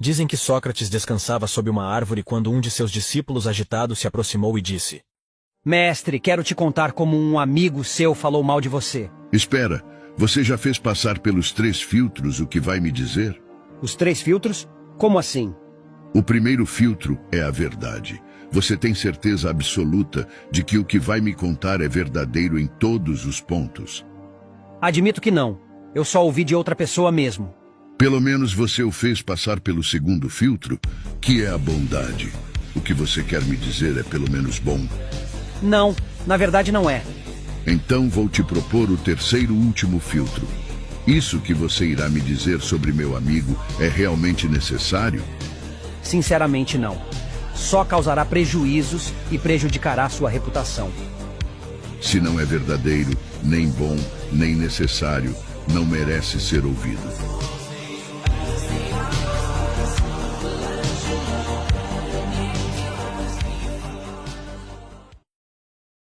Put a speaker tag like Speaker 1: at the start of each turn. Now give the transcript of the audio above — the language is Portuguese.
Speaker 1: Dizem que Sócrates descansava sob uma árvore quando um de seus discípulos agitados se aproximou e disse:
Speaker 2: Mestre, quero te contar como um amigo seu falou mal de você.
Speaker 3: Espera, você já fez passar pelos 3 filtros o que vai me dizer?
Speaker 2: Os 3 filtros? Como assim?
Speaker 3: O primeiro filtro é a verdade. Você tem certeza absoluta de que o que vai me contar é verdadeiro em todos os pontos?
Speaker 2: Admito que não. Eu só ouvi de outra pessoa mesmo.
Speaker 3: Pelo menos você o fez passar pelo segundo filtro, que é a bondade. O que você quer me dizer é pelo menos bom?
Speaker 2: Não, na verdade não é.
Speaker 3: Então vou te propor o terceiro e último filtro. Isso que você irá me dizer sobre meu amigo é realmente necessário?
Speaker 2: Sinceramente não. Só causará prejuízos e prejudicará sua reputação.
Speaker 3: Se não é verdadeiro, nem bom, nem necessário, não merece ser ouvido.